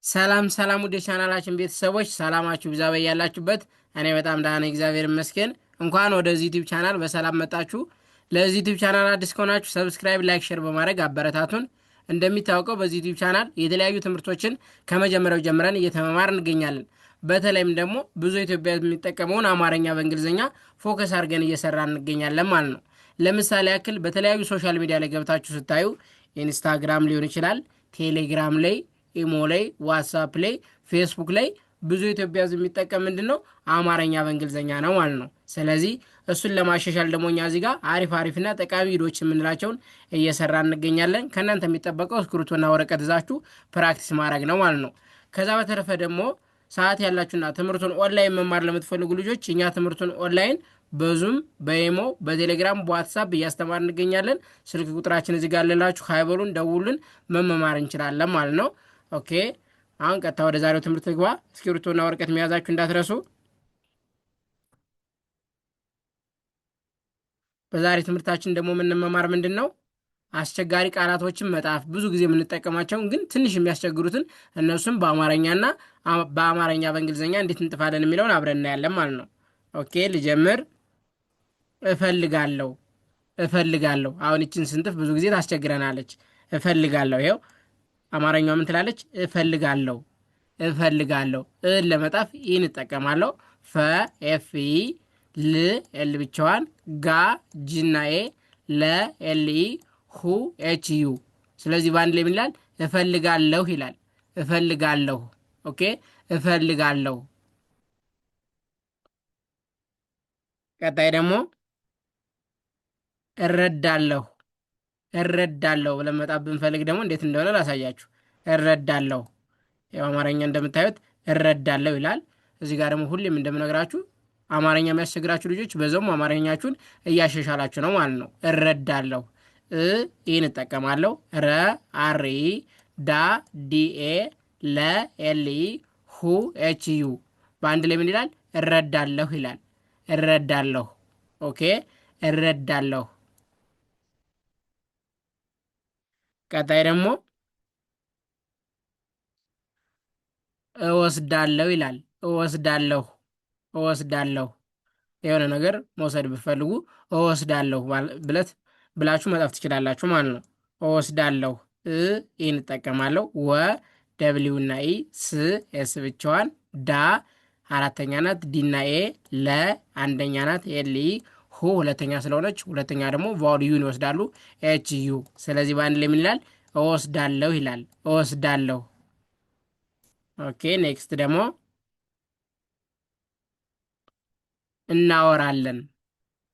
ሰላም ሰላም ወደ ቻናላችን ቤተሰቦች ሰላማችሁ ብዛ በያላችሁበት። እኔ በጣም ደህና ነኝ፣ እግዚአብሔር ይመስገን። እንኳን ወደዚህ ዩቲዩብ ቻናል በሰላም መጣችሁ። ለዚህ ዩቲዩብ ቻናል አዲስ ከሆናችሁ ሰብስክራይብ፣ ላይክ፣ ሼር በማድረግ አበረታቱን። እንደሚታወቀው በዚህ ዩቲዩብ ቻናል የተለያዩ ትምህርቶችን ከመጀመሪያው ጀምረን እየተመማር እንገኛለን። በተለይም ደግሞ ብዙ ኢትዮጵያ የሚጠቀመውን አማርኛ በእንግሊዝኛ ፎከስ አድርገን እየሰራ እንገኛለን ማለት ነው። ለምሳሌ ያክል በተለያዩ ሶሻል ሚዲያ ላይ ገብታችሁ ስታዩ ኢንስታግራም ሊሆን ይችላል፣ ቴሌግራም ላይ፣ ኢሞ ላይ፣ ዋትሳፕ ላይ፣ ፌስቡክ ላይ ብዙ ኢትዮጵያ ሕዝብ የሚጠቀም ምንድን ነው አማርኛ በእንግሊዝኛ ነው ማለት ነው። ስለዚህ እሱን ለማሻሻል ደግሞ እኛ እዚህ ጋር አሪፍ አሪፍና ጠቃሚ ቪዲዮዎች የምንላቸውን እየሰራ እንገኛለን። ከእናንተ የሚጠበቀው እስክሪብቶና ወረቀት ይዛችሁ ፕራክቲስ ማድረግ ነው ማለት ነው። ከዛ በተረፈ ደግሞ ሰዓት ያላችሁና ትምህርቱን ኦንላይን መማር ለምትፈልጉ ልጆች እኛ ትምህርቱን ኦንላይን በዙም በኢሞ በቴሌግራም በዋትሳፕ እያስተማር እንገኛለን። ስልክ ቁጥራችን እዚህ ጋር ልላችሁ፣ ሀይበሉን ደውሉን፣ መመማር እንችላለን ማለት ነው። ኦኬ፣ አሁን ቀጥታ ወደ ዛሬው ትምህርት ግባ። እስክሪብቶና ወረቀት መያዛችሁ እንዳትረሱ። በዛሬ ትምህርታችን ደግሞ የምንመማር ምንድን ነው አስቸጋሪ ቃላቶችን መጣፍ፣ ብዙ ጊዜ የምንጠቀማቸውን ግን ትንሽ የሚያስቸግሩትን እነሱም በአማርኛና በአማርኛ በእንግሊዝኛ እንዴት እንጥፋለን የሚለውን አብረን እናያለን ማለት ነው። ኦኬ ልጀምር። እፈልጋለሁ እፈልጋለሁ። አሁን ይችን ስንጥፍ ብዙ ጊዜ ታስቸግረናለች። እፈልጋለሁ። ይኸው አማርኛው ምን ትላለች? እፈልጋለሁ እፈልጋለሁ። እን ለመጣፍ ይህን እጠቀማለሁ። ፈ ኤፍ ኢ፣ ል ኤል ብቻዋን፣ ጋ ጂና ኤ፣ ለ ኤል ኢ፣ ሁ ኤች ዩ። ስለዚህ በአንድ ላይ ምን ይላል? እፈልጋለሁ ይላል። እፈልጋለሁ። ኦኬ እፈልጋለሁ። ቀጣይ ደግሞ እረዳለሁ እረዳለሁ ብለን መጣፍ ብንፈልግ ደግሞ እንዴት እንደሆነ ላሳያችሁ። እረዳለሁ። ያው አማርኛ እንደምታዩት እረዳለሁ ይላል። እዚህ ጋር ደግሞ ሁሌም እንደምነግራችሁ አማርኛ የሚያስቸግራችሁ ልጆች በዛውም አማርኛችሁን እያሻሻላችሁ ነው ማለት ነው። እረዳለሁ። ይህን እጠቀማለሁ። ረ አሪ፣ ዳ ዲኤ፣ ለ ኤል ኢ፣ ሁ ኤች ዩ። በአንድ ላይ ምን ይላል? እረዳለሁ ይላል። እረዳለሁ። ኦኬ እረዳለሁ። ቀጣይ ደግሞ እወስዳለሁ ይላል። እወስዳለሁ እወስዳለሁ። የሆነ ነገር መውሰድ ብትፈልጉ እወስዳለሁ ብላችሁ መጻፍ ትችላላችሁ ማለት ነው። እወስዳለሁ። ይህን እጠቀማለሁ። ወ ደብሊው እና ኢ፣ ስ ኤስ ብቻዋን፣ ዳ አራተኛ ናት፣ ዲና ኤ፣ ለ አንደኛ ናት፣ ኤል ኢ፣ ሁ ሁለተኛ ስለሆነች ሁለተኛ ደግሞ ቫውል ዩን ይወስዳሉ፣ ኤች ዩ። ስለዚህ በአንድ ላይ ምን ይላል? እወስዳለሁ ይላል። እወስዳለሁ። ኦኬ ኔክስት ደግሞ እናወራለን።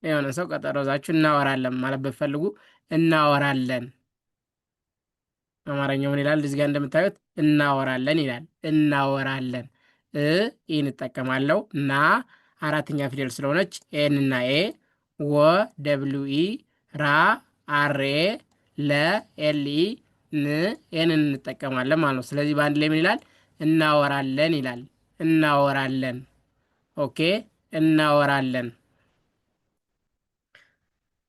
የሆነ ሰው ቀጠሮ ዛችሁ እናወራለን ማለት ብትፈልጉ እናወራለን። አማርኛው ምን ይላል? እዚህ ጋር እንደምታዩት እናወራለን ይላል። እናወራለን። ይህን እጠቀማለሁ። ና አራተኛ ፊደል ስለሆነች ኤን እና ኤ፣ ወ ደብሊው ኢ፣ ራ አር ኤ፣ ለ ኤል ኢ፣ ን ኤንን እንጠቀማለን ማለት ነው። ስለዚህ በአንድ ላይ ምን ይላል? እናወራለን ይላል። እናወራለን። ኦኬ እናወራለን።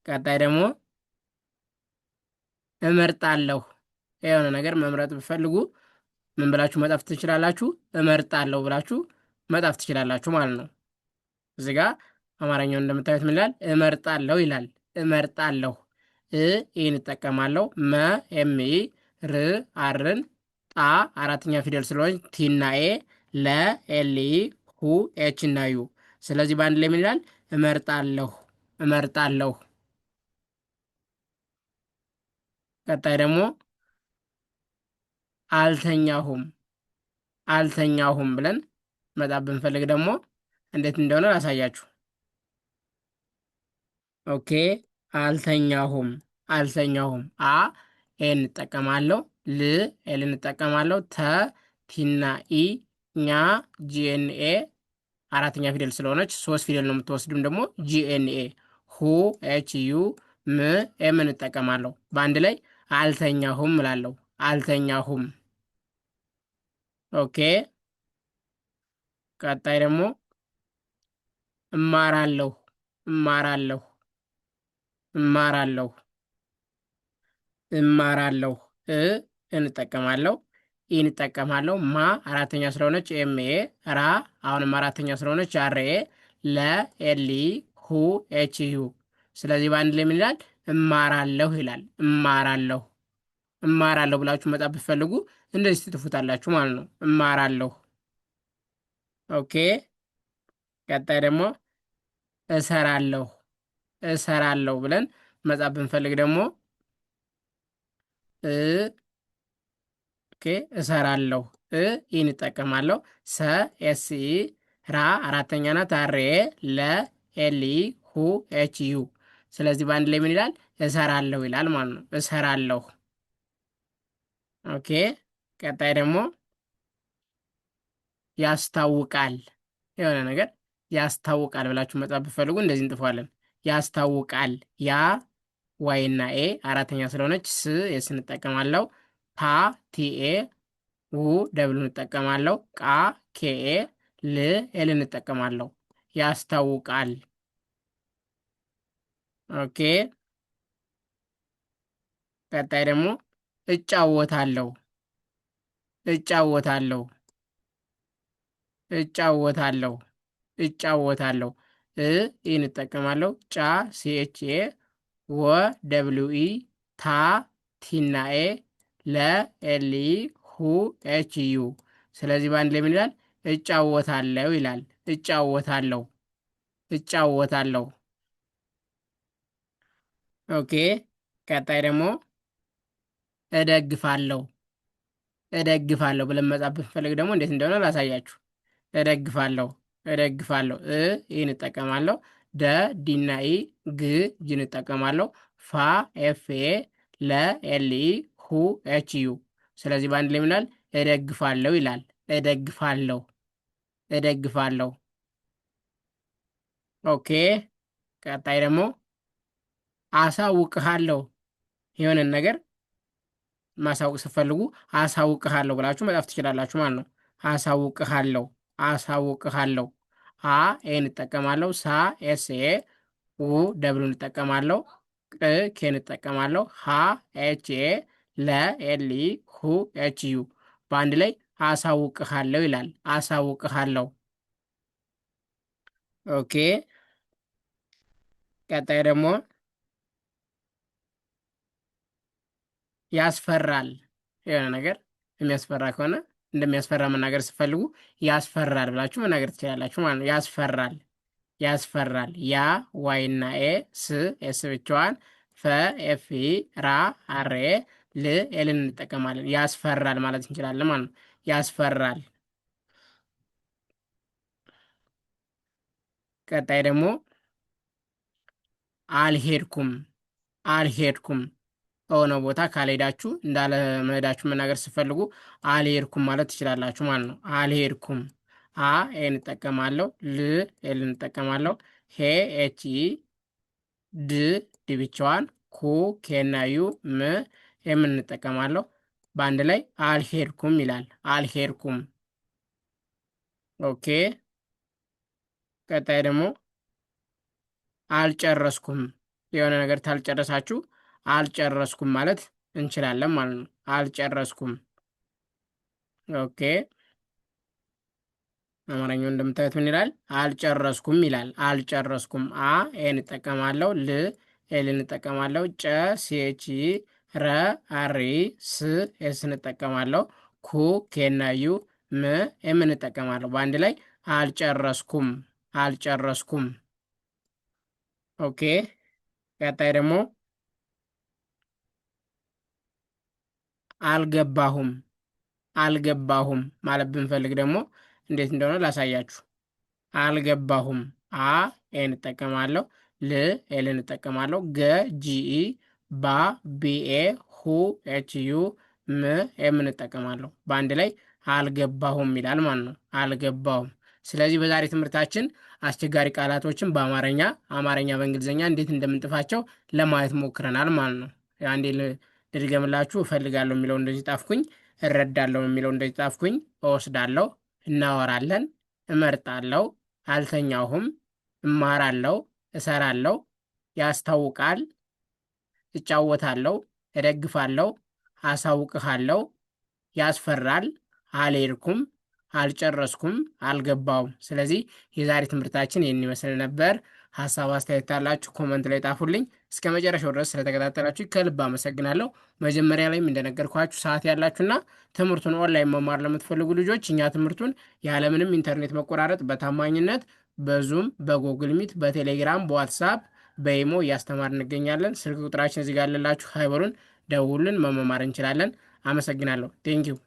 ቀጣይ ደግሞ እመርጣለሁ። የሆነ ነገር መምረጥ ብፈልጉ ምን ብላችሁ መጣፍ ትችላላችሁ? እመርጣለሁ ብላችሁ መጣፍ ትችላላችሁ ማለት ነው። እዚህ ጋ አማርኛውን እንደምታዩት ምን ይላል? እመርጣለሁ ይላል። እመርጣለሁ። ይህን እጠቀማለሁ። መ ኤም ኢ፣ ር አርን፣ ጣ አራተኛ ፊደል ስለሆነች ቲና ኤ፣ ለ ኤል ኢ፣ ሁ ኤች እና ዩ። ስለዚህ በአንድ ላይ ምን ይላል? እመርጣለሁ እመርጣለሁ። ቀጣይ ደግሞ አልተኛሁም አልተኛሁም ብለን መጣፍ ብንፈልግ ደግሞ እንዴት እንደሆነ ላሳያችሁ። ኦኬ አልተኛሁም አልተኛሁም። አ ኤን እንጠቀማለሁ። ል ኤል እንጠቀማለሁ። ተ ቲና ኢ፣ ኛ ጂኤንኤ አራተኛ ፊደል ስለሆነች ሶስት ፊደል ነው የምትወስድም ደግሞ ጂኤንኤ፣ ሁ ኤች ዩ፣ ም ኤም እንጠቀማለሁ። በአንድ ላይ አልተኛሁም እላለሁ። አልተኛሁም። ኦኬ ቀጣይ ደግሞ እማራለሁ እማራለሁ እማራለሁ እማራለሁ። እንጠቀማለሁ። ኢን እጠቀማለሁ። ማ አራተኛ ስለሆነች ኤምኤ፣ ራ አሁንም አራተኛ ስለሆነች አርኤ፣ ለ ኤልኢ፣ ሁ ኤችዩ። ስለዚህ በአንድ ላይ ምን ይላል? እማራለሁ ይላል። እማራለሁ እማራለሁ ብላችሁ መጻፍ ብትፈልጉ እንደዚህ ትጥፉታላችሁ ማለት ነው። እማራለሁ። ኦኬ። ቀጣይ ደግሞ እሰራለሁ። እሰራለሁ ብለን መጻፍ ብንፈልግ ደግሞ ኦኬ እሰራለሁ። ይህን እጠቀማለሁ። ሰ ኤስኢ፣ ራ አራተኛ ናት አርኤ፣ ለ ኤልኢ፣ ሁ ኤች ዩ። ስለዚህ በአንድ ላይ ምን ይላል? እሰራለሁ ይላል ማለት ነው። እሰራለሁ። ኦኬ። ቀጣይ ደግሞ ያስታውቃል። የሆነ ነገር ያስታውቃል ብላችሁ መጻፍ ብትፈልጉ እንደዚህ እንጥፏለን። ያስታውቃል። ያ ዋይና ኤ አራተኛ ስለሆነች ስ የስ እንጠቀማለሁ። ታ ቲኤ፣ ው ደብል እንጠቀማለሁ። ቃ ኬኤ፣ ል ኤል እንጠቀማለሁ። ያስታውቃል። ኦኬ። ቀጣይ ደግሞ እጫወታለሁ። እጫወታለሁ። እጫወታለሁ። እጫወታለሁ። ይህን እጠቀማለሁ። ጫ ሲኤችኤ፣ ወ ደብሊው ኢ፣ ታ ቲና ኤ፣ ለ ኤልኢ፣ ሁ ኤች ዩ። ስለዚህ በአንድ ላይ ምን ይላል? እጫወታለሁ ይላል። እጫወታለሁ። እጫወታለሁ። ኦኬ። ቀጣይ ደግሞ እደግፋለሁ። እደግፋለሁ ብለን መጻፍ ብንፈልግ ደግሞ እንዴት እንደሆነ ላሳያችሁ። እደግፋለሁ። እደግፋለሁ። ይህን እጠቀማለሁ። ደ ዲና ኢ፣ ግ ጅን እጠቀማለሁ። ፋ ኤፍኤ፣ ለ ኤልኢ፣ ሁ ኤች ዩ። ስለዚህ በአንድ ላይ ምናል? እደግፋለሁ ይላል። እደግፋለሁ። እደግፋለሁ። ኦኬ። ቀጣይ ደግሞ አሳውቅሃለሁ። የሆነን ነገር ማሳወቅ ስትፈልጉ አሳውቅሃለሁ ብላችሁ መጻፍ ትችላላችሁ ማለት ነው። አሳውቅሃለሁ። አሳውቅሃለሁ። አ ኤን እጠቀማለሁ። ሳ ኤስ ኤ፣ ው ደብሉን እጠቀማለሁ። ቅ ኬን እጠቀማለሁ። ሀ ኤች ኤ፣ ለ ኤል ኢ፣ ሁ ኤች ዩ። በአንድ ላይ አሳውቅሃለሁ ይላል። አሳውቅሃለሁ። ኦኬ። ቀጣይ ደግሞ ያስፈራል። የሆነ ነገር የሚያስፈራ ከሆነ እንደሚያስፈራ መናገር ስትፈልጉ ያስፈራል ብላችሁ መናገር ትችላላችሁ ማለት ነው። ያስፈራል። ያስፈራል። ያ ዋይና ኤ፣ ስ ኤስ ብቻዋን፣ ፈ ኤፍ ኢ፣ ራ አር ኤ፣ ል ኤልን እንጠቀማለን። ያስፈራል ማለት እንችላለን ማለት ነው። ያስፈራል። ቀጣይ ደግሞ አልሄድኩም። አልሄድኩም በሆነ ቦታ ካልሄዳችሁ እንዳለ መሄዳችሁ መናገር ስትፈልጉ አልሄድኩም ማለት ትችላላችሁ ማለት ነው። አልሄድኩም። አ ኤን እጠቀማለሁ። ል ኤል እንጠቀማለሁ። ሄ ኤች ኢ፣ ድ ድ ብቻዋን፣ ኩ ኬና ዩ፣ ም ኤምን እንጠቀማለሁ። በአንድ ላይ አልሄድኩም ይላል። አልሄድኩም። ኦኬ። ቀጣይ ደግሞ አልጨረስኩም። የሆነ ነገር ታልጨረሳችሁ አልጨረስኩም ማለት እንችላለን ማለት ነው። አልጨረስኩም። ኦኬ። አማርኛው እንደምታዩት ምን ይላል? አልጨረስኩም ይላል። አልጨረስኩም። አ ኤን እጠቀማለሁ። ል ኤል እንጠቀማለሁ። ጨ ሲኤች፣ ረ አሪ፣ ስ ኤስ እንጠቀማለሁ። ኩ ኬና ዩ፣ ም ኤም እንጠቀማለሁ። በአንድ ላይ አልጨረስኩም። አልጨረስኩም። ኦኬ። ቀጣይ ደግሞ አልገባሁም። አልገባሁም ማለት ብንፈልግ ደግሞ እንዴት እንደሆነ ላሳያችሁ። አልገባሁም። አ ኤን እጠቀማለሁ። ል ኤልን እጠቀማለሁ። ገ ጂኢ፣ ባ ቢኤ፣ ሁ ኤች ዩ፣ ም ኤምን እጠቀማለሁ። በአንድ ላይ አልገባሁም ይላል ማለት ነው። አልገባሁም። ስለዚህ በዛሬ ትምህርታችን አስቸጋሪ ቃላቶችን በአማርኛ አማርኛ በእንግሊዝኛ እንዴት እንደምንጥፋቸው ለማየት ሞክረናል ማለት ነው። አንዴ ልድገምላችሁ። እፈልጋለሁ የሚለው እንደዚህ ጣፍኩኝ። እረዳለሁ የሚለው እንደዚህ ጣፍኩኝ። እወስዳለሁ፣ እናወራለን፣ እመርጣለሁ፣ አልተኛሁም፣ እማራለሁ፣ እሰራለሁ፣ ያስታውቃል፣ እጫወታለሁ፣ እደግፋለሁ፣ አሳውቅሃለሁ፣ ያስፈራል። አልሄድኩም፣ አልጨረስኩም፣ አልገባውም። ስለዚህ የዛሬ ትምህርታችን ይህን ይመስል ነበር። ሀሳብ አስተያየት ካላችሁ ኮመንት ላይ ጣፉልኝ። እስከ መጨረሻው ድረስ ስለተከታተላችሁ ከልብ አመሰግናለሁ። መጀመሪያ ላይም እንደነገርኳችሁ ሰዓት ያላችሁና ትምህርቱን ኦንላይን መማር ለምትፈልጉ ልጆች እኛ ትምህርቱን ያለምንም ኢንተርኔት መቆራረጥ በታማኝነት በዙም፣ በጎግል ሚት፣ በቴሌግራም፣ በዋትሳፕ፣ በኢሞ እያስተማር እንገኛለን። ስልክ ቁጥራችን እዚህ ጋር ያለላችሁ ሀይበሩን ደውሉን፣ መመማር እንችላለን። አመሰግናለሁ። ቴንኪው